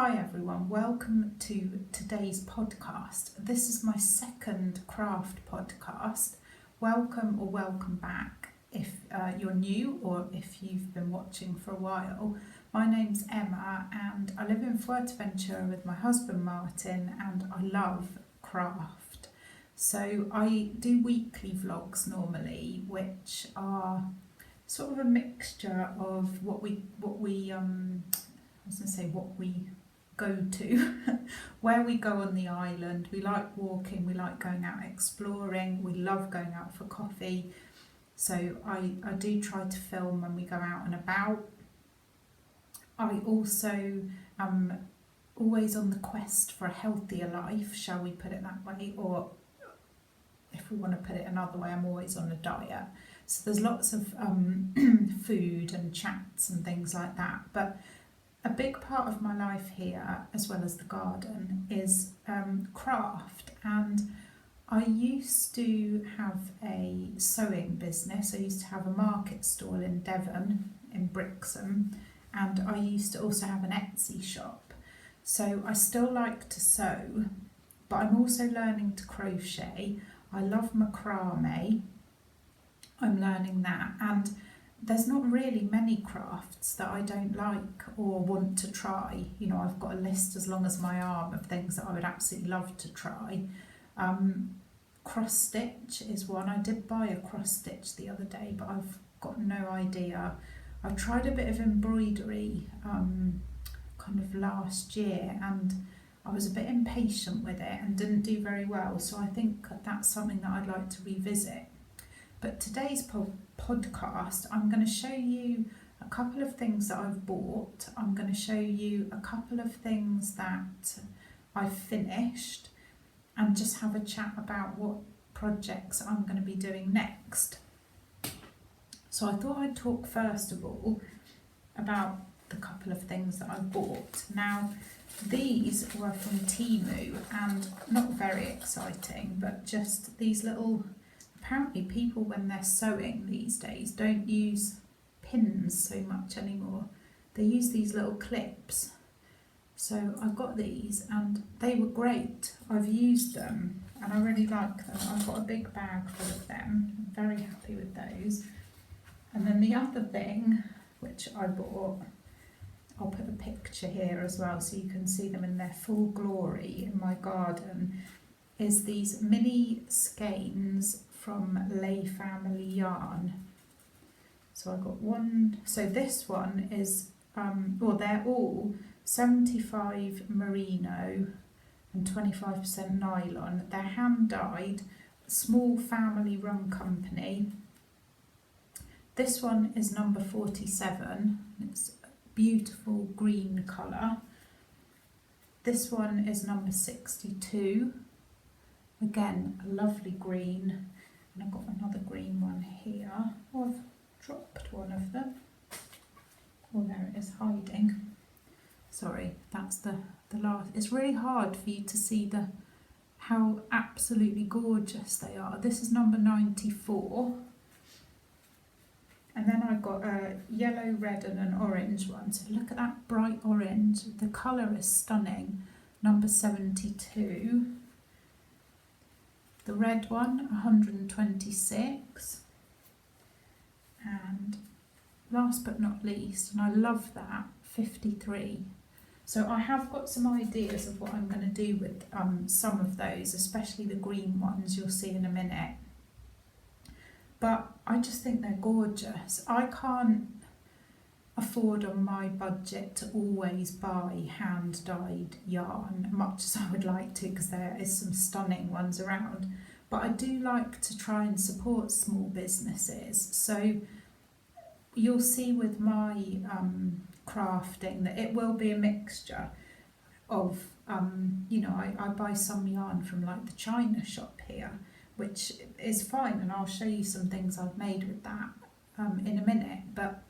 Hi everyone, welcome to today's podcast. This is my second craft podcast. Welcome or welcome back if you're new or if you've been watching for a while. My name's Emma and I live in Fuerteventura with my husband Martin, and I love craft. So I do weekly vlogs normally, which are sort of a mixture of what we go to, where we go on the island. We like walking, we like going out exploring, we love going out for coffee. So I do try to film when we go out and about. I also am always on the quest for a healthier life, shall we put it that way, or if we want to put it another way, I'm always on a diet. So there's lots of food and chats and things like that, but a big part of my life here, as well as the garden, is craft. And I used to have a sewing business. I used to have a market stall in Devon, in Brixham, and I used to also have an Etsy shop. So I still like to sew, but I'm also learning to crochet. I love macrame. I'm learning that, and there's not really many crafts that I don't like or want to try. You know, I've got a list as long as my arm of things that I would absolutely love to try. Cross stitch is one. I did buy a cross stitch the other day, but I've got no idea. I've tried a bit of embroidery kind of last year, and I was a bit impatient with it and didn't do very well, so I think that's something that I'd like to revisit. But today's podcast, I'm going to show you a couple of things that I've bought. I'm going to show you a couple of things that I've finished and just have a chat about what projects I'm going to be doing next. So I thought I'd talk first of all about the couple of things that I've bought. Now, these were from Temu and not very exciting, but just these little... Apparently people, when they're sewing these days, don't use pins so much anymore. They use these little clips. So I got these and they were great. I've used them and I really like them. I've got a big bag full of them. I'm very happy with those. And then the other thing which I bought, I'll put a picture here as well so you can see them in their full glory in my garden, is these mini skeins from Lay Family Yarn. So I got one, so this one is, well, they're all 75 merino and 25% nylon. They're hand dyed, small family run company. This one is number 47, it's a beautiful green colour. This one is number 62, again a lovely green. And I've got another green one here. Oh, I've dropped one of them. Oh, there it is, hiding. Sorry, that's the last. It's really hard for you to see how absolutely gorgeous they are. This is number 94. And then I've got a yellow, red and an orange one. So look at that bright orange. The colour is stunning. Number 72. The red one, 126, and last but not least, and I love that, 53. So I have got some ideas of what I'm going to do with some of those, especially the green ones you'll see in a minute. But I just think they're gorgeous. I can't afford on my budget to always buy hand-dyed yarn, much as I would like to, because there is some stunning ones around, but I do like to try and support small businesses. So you'll see with my crafting that it will be a mixture of you know, I buy some yarn from like the China shop here, which is fine, and I'll show you some things I've made with that in a minute. But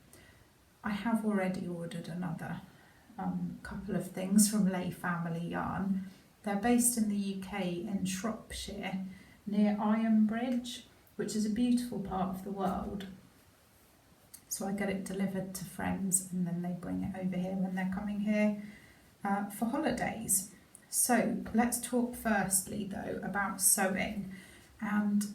I have already ordered another couple of things from Lay Family Yarn. They're based in the UK in Shropshire, near Ironbridge, which is a beautiful part of the world. So I get it delivered to friends and then they bring it over here when they're coming here. for holidays. So let's talk firstly though about sewing, and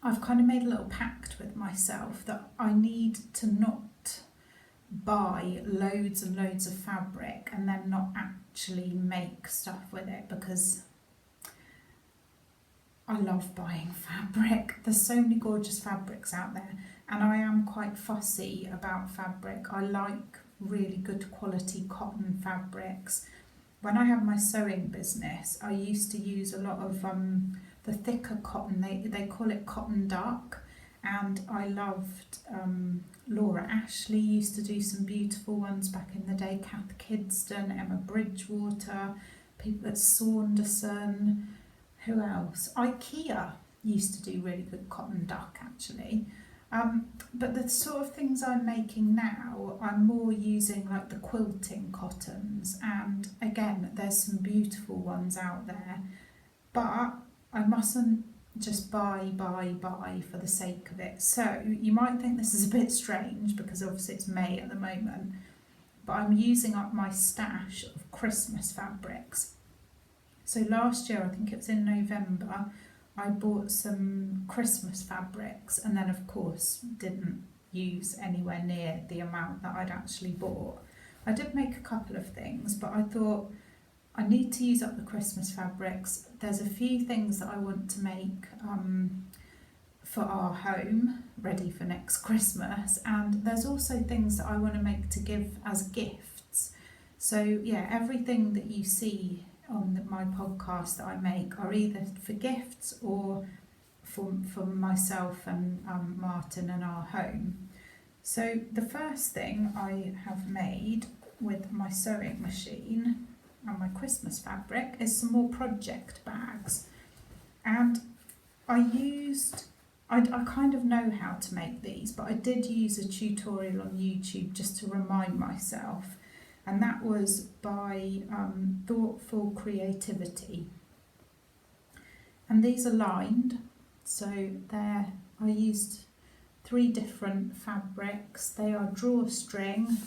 I've kind of made a little pact with myself that I need to not buy loads and loads of fabric and then not actually make stuff with it, because I love buying fabric. There's so many gorgeous fabrics out there, and I am quite fussy about fabric. I like really good quality cotton fabrics. When I had my sewing business, I used to use a lot of the thicker cotton. They call it cotton duck, and I loved Laura Ashley used to do some beautiful ones back in the day. Kath Kidston, Emma Bridgewater, people at Saunderson. Who else? IKEA used to do really good cotton duck actually. But the sort of things I'm making now, I'm more using like the quilting cottons, and again there's some beautiful ones out there, but I mustn't just buy for the sake of it. So you might think this is a bit strange because obviously it's May at the moment, but I'm using up my stash of Christmas fabrics. So last year, I think it was in November, I bought some Christmas fabrics, and then of course didn't use anywhere near the amount that I'd actually bought. I did make a couple of things, but I thought I need to use up the Christmas fabrics. There's a few things that I want to make for our home, ready for next Christmas, and there's also things that I want to make to give as gifts. So yeah, everything that you see on my podcast that I make are either for gifts or for myself and Martin and our home. So the first thing I have made with my sewing machine and my Christmas fabric is some more project bags, and I kind of know how to make these, but I did use a tutorial on YouTube just to remind myself, and that was by Thoughtful Creativity. And these are lined, so I used 3 different fabrics. They are drawstring,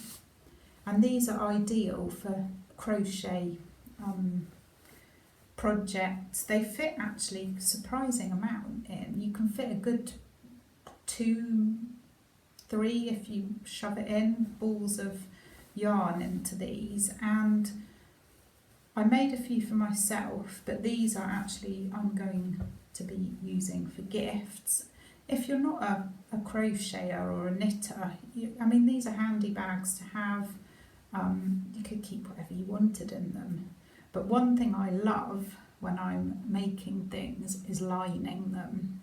and these are ideal for crochet projects. They fit actually a surprising amount in. You can fit a good 2, 3 if you shove it in, balls of yarn into these. And I made a few for myself, but these are actually I'm going to be using for gifts. If you're not a crocheter or a knitter, these are handy bags to have. You could keep whatever you wanted in them. But one thing I love when I'm making things is lining them.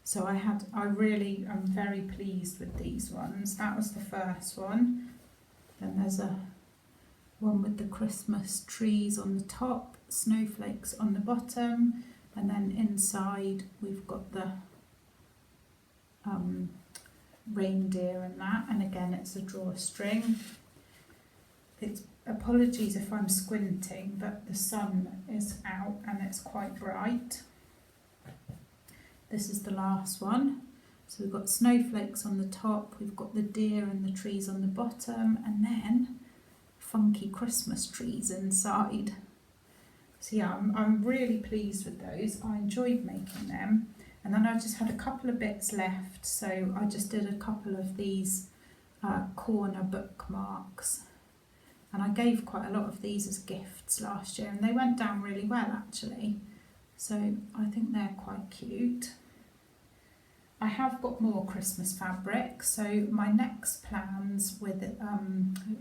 So I'm very pleased with these ones. That was the first one. Then there's a one with the Christmas trees on the top, snowflakes on the bottom, and then inside we've got the reindeer and that, and again it's a drawstring. Apologies if I'm squinting, but the sun is out and it's quite bright. This is the last one. So we've got snowflakes on the top, we've got the deer and the trees on the bottom, and then funky Christmas trees inside. So yeah, I'm really pleased with those. I enjoyed making them. And then I just had a couple of bits left, so I just did a couple of these corner bookmarks. And I gave quite a lot of these as gifts last year, and they went down really well actually. So I think they're quite cute. I have got more Christmas fabric, so my next plans with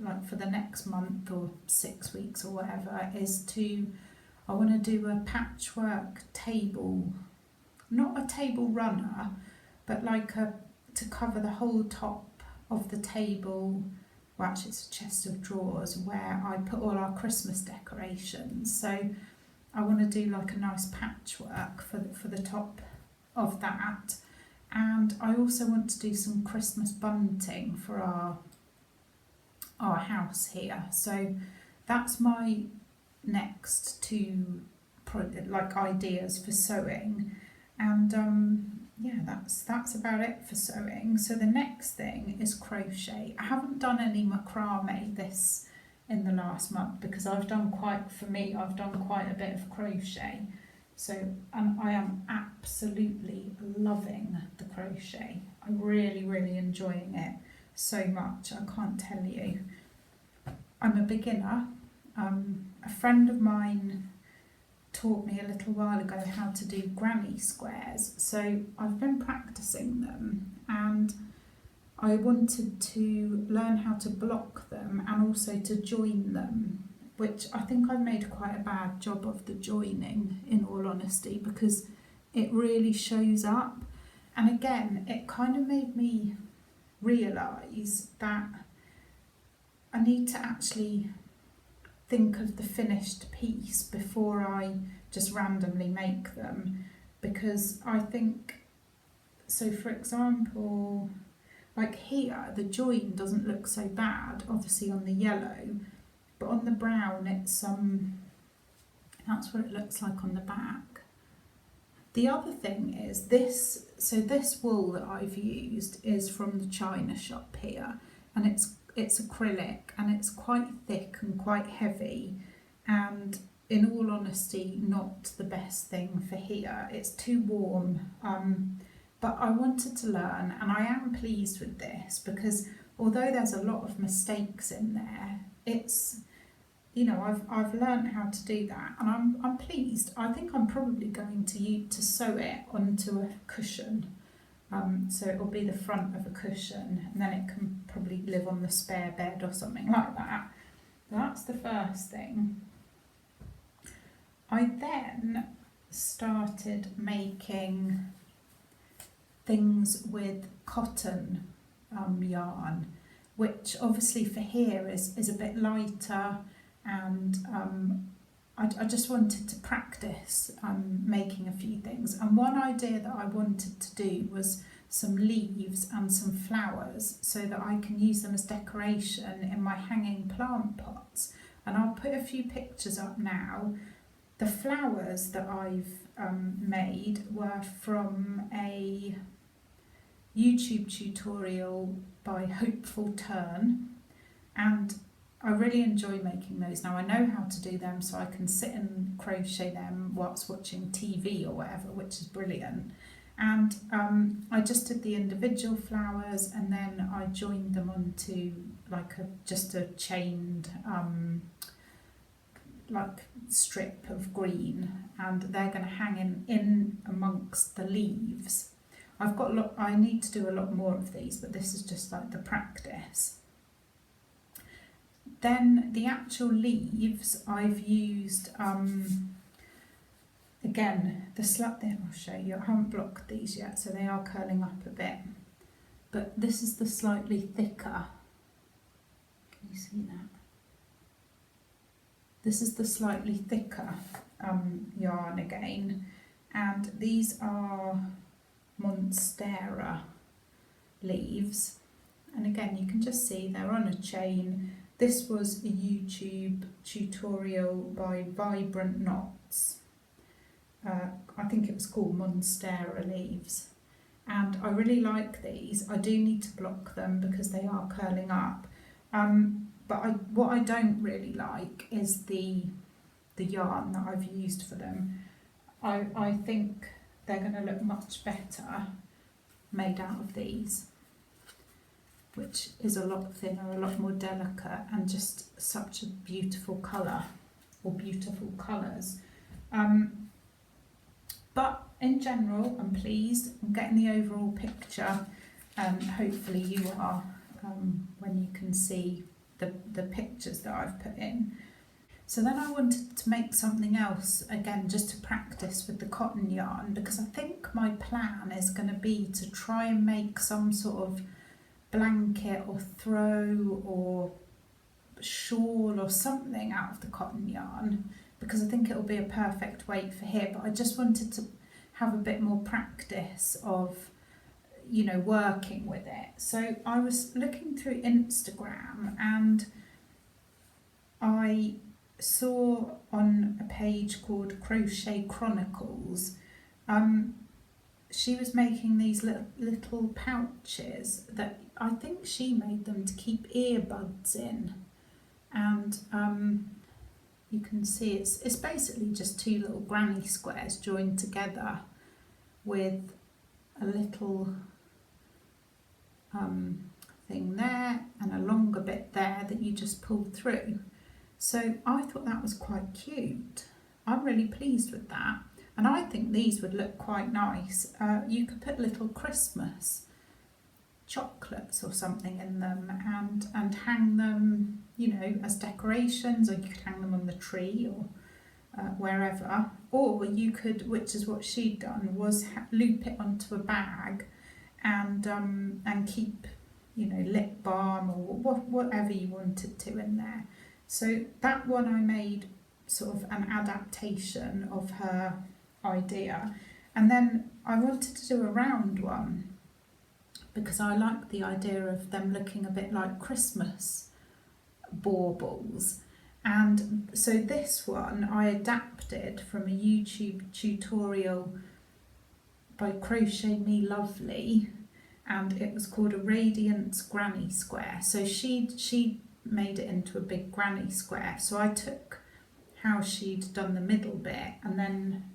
like for the next month or 6 weeks or whatever is I want to do a patchwork table, not a table runner, but like to cover the whole top of the table. Well, actually it's a chest of drawers where I put all our Christmas decorations. So I want to do like a nice patchwork for the top of that. And I also want to do some Christmas bunting for our house here. So that's my next 2 ideas for sewing. And yeah, that's about it for sewing. So the next thing is crochet. I haven't done any macrame this in the last month, because I've done quite a bit of crochet. So I am absolutely loving the crochet. I'm really, really enjoying it so much, I can't tell you. I'm a beginner. A friend of mine taught me a little while ago how to do granny squares, so I've been practicing them, and I wanted to learn how to block them and also to join them, which I think I made quite a bad job of the joining, in all honesty, because it really shows up. And again, it kind of made me realise that I need to actually think of the finished piece before I just randomly make them, because I think, so for example, like here, the join doesn't look so bad, obviously on the yellow, but on the brown it's that's what it looks like on the back. The other thing is this, so this wool that I've used is from the China shop here, and it's acrylic, and it's quite thick and quite heavy, and in all honesty not the best thing for here. It's too warm, but I wanted to learn, and I am pleased with this, because although there's a lot of mistakes in there, it's, you know, I've learned how to do that, and I'm pleased. I think I'm probably going to sew it onto a cushion. So it will be the front of a cushion, and then it can probably live on the spare bed or something like that. That's the first thing. I then started making things with cotton yarn, which obviously for here is a bit lighter, and I just wanted to practice making a few things. And one idea that I wanted to do was some leaves and some flowers, so that I can use them as decoration in my hanging plant pots. And I'll put a few pictures up now. The flowers that I've made were from a YouTube tutorial by Hopeful Turn, and I really enjoy making those. Now I know how to do them, so I can sit and crochet them whilst watching TV or whatever, which is brilliant. And I just did the individual flowers, and then I joined them onto like just a chained like strip of green, and they're going to hang in amongst the leaves. I need to do a lot more of these, but this is just like the practice. Then the actual leaves, I've used, again, I'll show you, I haven't blocked these yet, so they are curling up a bit. But this is the slightly thicker, can you see that? This is the slightly thicker yarn again, and these are Monstera leaves, and again you can just see they're on a chain. This was a YouTube tutorial by Vibrant Knots. I think it was called Monstera leaves, and I really like these. I do need to block them because they are curling up, but what I don't really like is the yarn that I've used for them. I think they're going to look much better made out of these, which is a lot thinner, a lot more delicate, and just such a beautiful colour, or beautiful colours. But in general, I'm pleased. I'm getting the overall picture, and hopefully you are, when you can see the pictures that I've put in. So then I wanted to make something else, again, just to practice with the cotton yarn, because I think my plan is going to be to try and make some sort of blanket or throw or shawl or something out of the cotton yarn, because I think it'll be a perfect weight for here. But I just wanted to have a bit more practice of, you know, working with it. So I was looking through Instagram, and I saw on a page called Crochet Chronicles, she was making these little pouches that I think she made them to keep earbuds in. and you can see it's basically just two little granny squares joined together with a little thing there and a longer bit there that you just pull through. So I thought that was quite cute. I'm really pleased with that, and I think these would look quite nice. You could put little Christmas chocolates or something in them and hang them, you know, as decorations, or you could hang them on the tree or wherever. Or you could, which is what she'd done, was loop it onto a bag and keep, you know, lip balm or whatever you wanted to in there. So that one I made sort of an adaptation of her idea, and then I wanted to do a round one because I like the idea of them looking a bit like Christmas baubles. And so this one I adapted from a YouTube tutorial by Crochet Me Lovely, and it was called a Radiance Granny Square. So she made it into a big granny square. So I took how she'd done the middle bit and then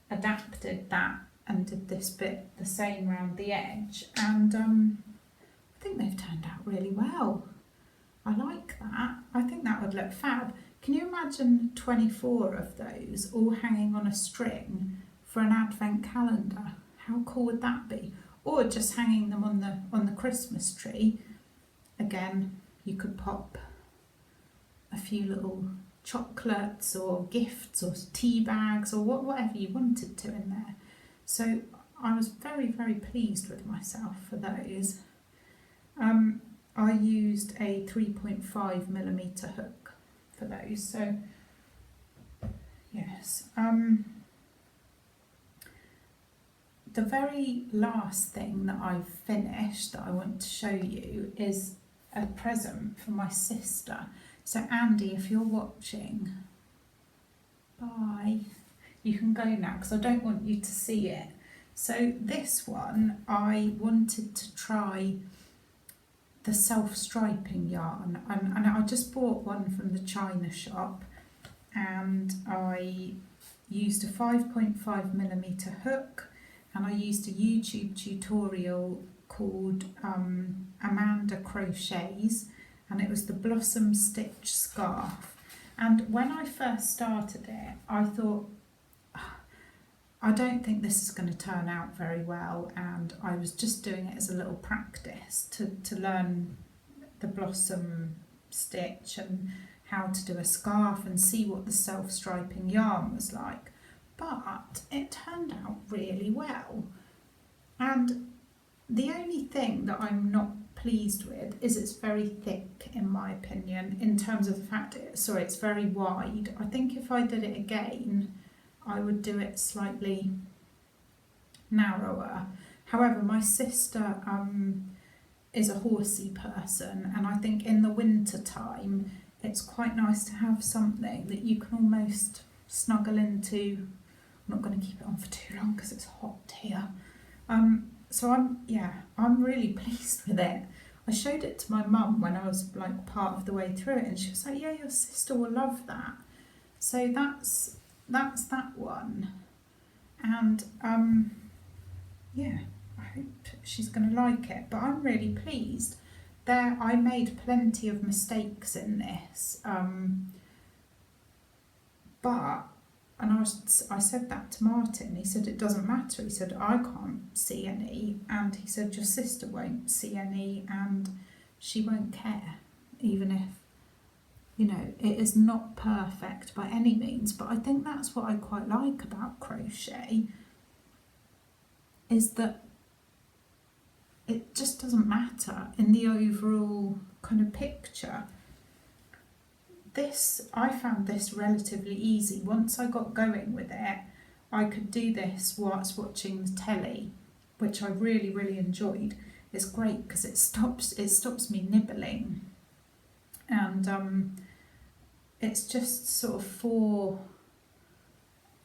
adapted that and did this bit the same round the edge, and I think they've turned out really well. I like that. I think that would look fab. Can you imagine 24 of those all hanging on a string for an advent calendar? How cool would that be? Or just hanging them on the Christmas tree. Again, you could pop a few little chocolates or gifts or tea bags or whatever you wanted to in there. So I was very, very pleased with myself for those. I used a 3.5mm hook for those. So yes. The very last thing that I've finished that I want to show you is a present for my sister. So Andy, if you're watching, bye. You can go now because I don't want you to see it. So this one, I wanted to try the self-striping yarn, and I just bought one from the China shop, and I used a 5.5mm hook, and I used a YouTube tutorial called Amanda Crochets, and it was the Blossom Stitch Scarf. And when I first started it, I thought, I don't think this is going to turn out very well, and I was just doing it as a little practice to learn the blossom stitch and how to do a scarf and see what the self-striping yarn was like. But it turned out really well, and the only thing that I'm not pleased with is it's very thick, in my opinion, in terms of the fact it's very wide. I think if I did it again I would do it slightly narrower. However, my sister is a horsey person, and I think in the winter time it's quite nice to have something that you can almost snuggle into. I'm not going to keep it on for too long because it's hot here. So I'm really pleased with it. I showed it to my mum when I was like part of the way through it, and she was like, yeah, your sister will love that. So that's that one, and yeah, I hope she's going to like it, but I'm really pleased. There, I made plenty of mistakes in this, but I said that to Martin. He said it doesn't matter. He said I can't see any, and he said your sister won't see any, and she won't care, even if, you know, it is not perfect by any means. But I think that's what I quite like about crochet, is that it just doesn't matter in the overall kind of picture. I found this relatively easy. Once I got going with it, I could do this whilst watching the telly, which I really, really enjoyed. It's great because it stops me nibbling, and it's just sort of 4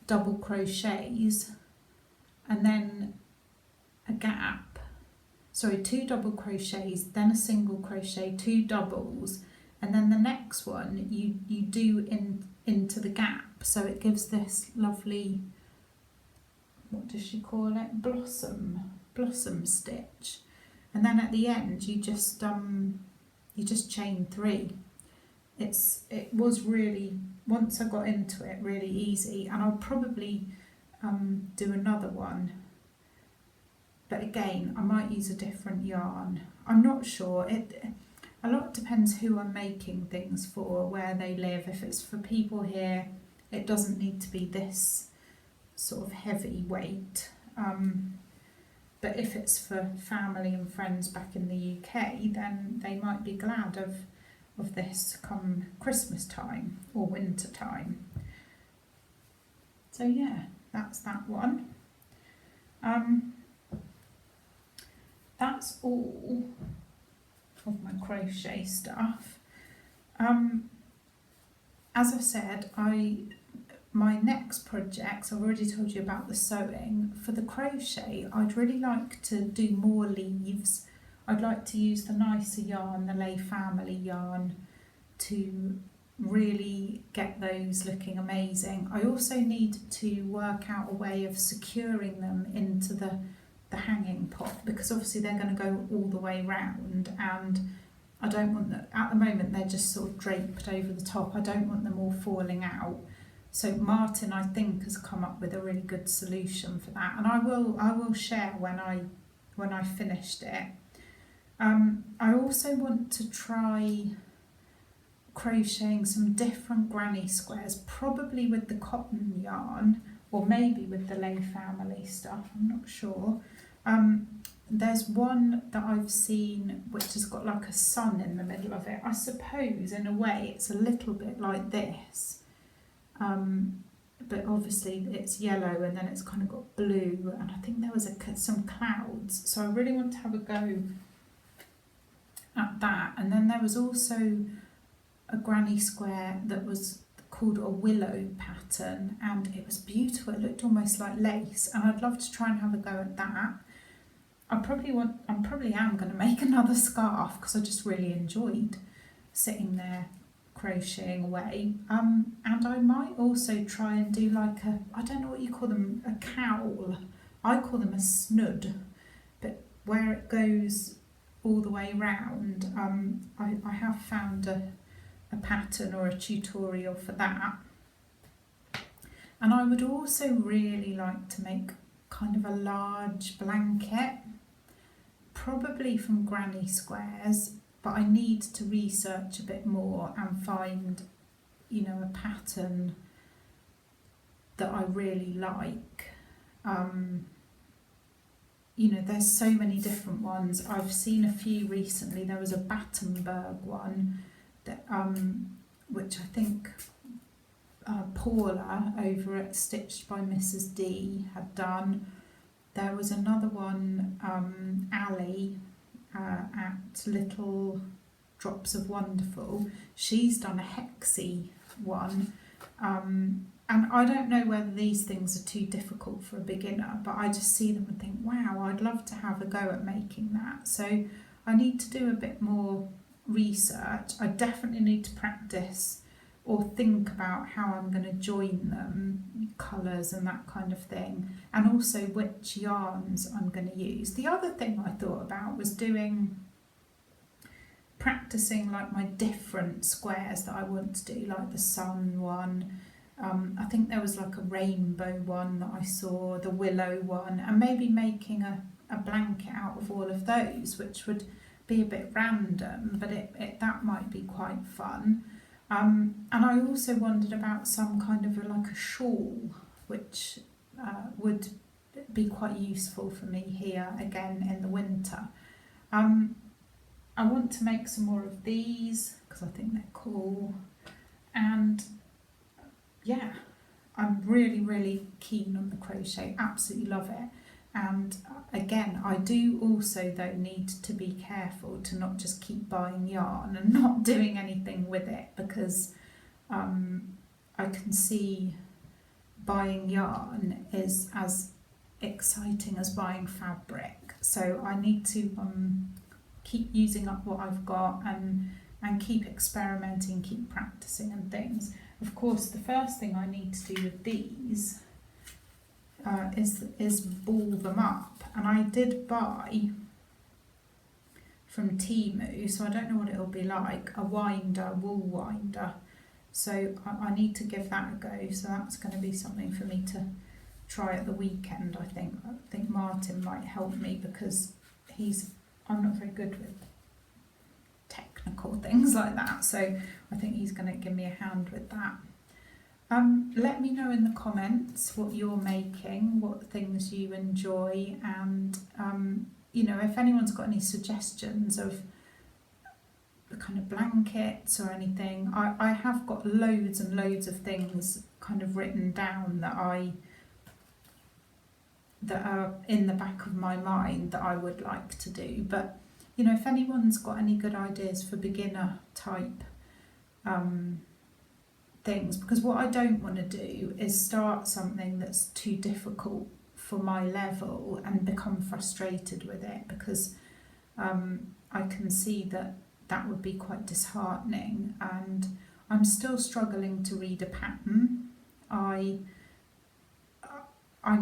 double crochets and then a gap. Sorry, 2 double crochets, then a single crochet, 2 doubles, and then the next one you do into the gap, so it gives this lovely, what does she call it, blossom stitch. And then at the end you just chain 3. It was really, once I got into it, really easy, and I'll probably do another one, but again I might use a different yarn. I'm not sure. A lot depends who I'm making things for, where they live. If it's for people here, it doesn't need to be this sort of heavy weight. But if it's for family and friends back in the UK, then they might be glad of this come Christmas time or winter time. So yeah, that's that one. That's all of my crochet stuff. As I said, my next projects, I've already told you about the sewing. For the crochet, I'd really like to do more leaves. I'd like to use the nicer yarn, the Lay Family yarn, to really get those looking amazing. I also need to work out a way of securing them into the hanging pot, because obviously they're going to go all the way round, and I don't want them, at the moment they're just sort of draped over the top. I don't want them all falling out. So Martin, I think, has come up with a really good solution for that, and I will share when I finished it. I also want to try crocheting some different granny squares, probably with the cotton yarn, or maybe with the Lay Family stuff, I'm not sure. There's one that I've seen which has got like a sun in the middle of it. I suppose in a way it's a little bit like this. But obviously it's yellow and then it's kind of got blue, and I think there was some clouds, so I really want to have a go at that. And then there was also a granny square that was called a willow pattern, and it was beautiful. It looked almost like lace, and I'd love to try and have a go at that. I probably am going to make another scarf, because I just really enjoyed sitting there crocheting away. And I might also try and do like I don't know what you call them, a cowl. I call them a snud, but where it goes all the way round. I have found a pattern or a tutorial for that. And I would also really like to make kind of a large blanket, probably from granny squares, but I need to research a bit more and find, a pattern that I really like. There's so many different ones. I've seen a few recently. There was a Battenberg one that which I think Paula over at Stitched by Mrs. D had done. There was another one, Ali at Little Drops of Wonderful. She's done a hexy one, and I don't know whether these things are too difficult for a beginner, but I just see them and think, wow, I'd love to have a go at making that. So I need to do a bit more research. I definitely need to practice or think about how I'm going to join them, colours and that kind of thing, and also which yarns I'm going to use. The other thing I thought about was practicing like my different squares that I want to do, like the sun one. I think there was like a rainbow one that I saw, the willow one, and maybe making a blanket out of all of those, which would be a bit random, but that might be quite fun. And I also wondered about some kind of like a shawl, which would be quite useful for me here again in the winter. I want to make some more of these because I think they're cool, and yeah, I'm really, really keen on the crochet, absolutely love it. And again, I do also though need to be careful to not just keep buying yarn and not doing anything with it, because I can see buying yarn is as exciting as buying fabric. So I need to keep using up what I've got and and keep experimenting, keep practicing and things. Of course, the first thing I need to do with these is ball them up, and I did buy from Temu, so I don't know what it'll be like, a winder, wool winder, so I need to give that a go. So that's going to be something for me to try at the weekend. I think Martin might help me because I'm not very good with technical things like that, so I think he's going to give me a hand with that. Let me know in the comments what you're making, what things you enjoy, and you know, if anyone's got any suggestions of the kind of blankets or anything. I have got loads and loads of things kind of written down that are in the back of my mind that I would like to do. But you know, if anyone's got any good ideas for beginner type things, because what I don't want to do is start something that's too difficult for my level and become frustrated with it, because I can see that would be quite disheartening, and I'm still struggling to read a pattern. I'm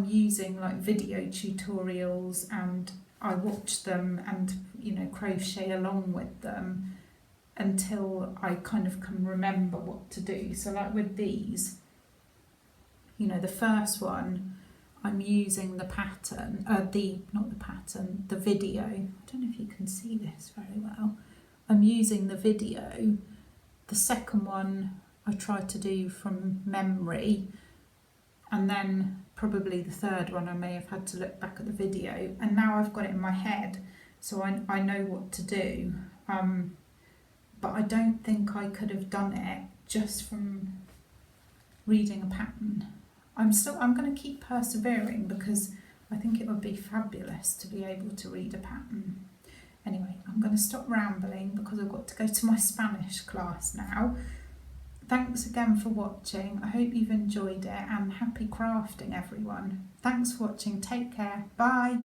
using like video tutorials, and I watch them and, you know, crochet along with them until I kind of can remember what to do. So like with these, you know, the first one, I'm using the pattern, the video. I don't know if you can see this very well. I'm using the video. The second one I tried to do from memory, and then probably the third one I may have had to look back at the video, and now I've got it in my head, so I know what to do. But I don't think I could have done it just from reading a pattern. I'm going to keep persevering, because I think it would be fabulous to be able to read a pattern. Anyway, I'm going to stop rambling because I've got to go to my Spanish class now. Thanks again for watching. I hope you've enjoyed it, and happy crafting, everyone. Thanks for watching. Take care. Bye.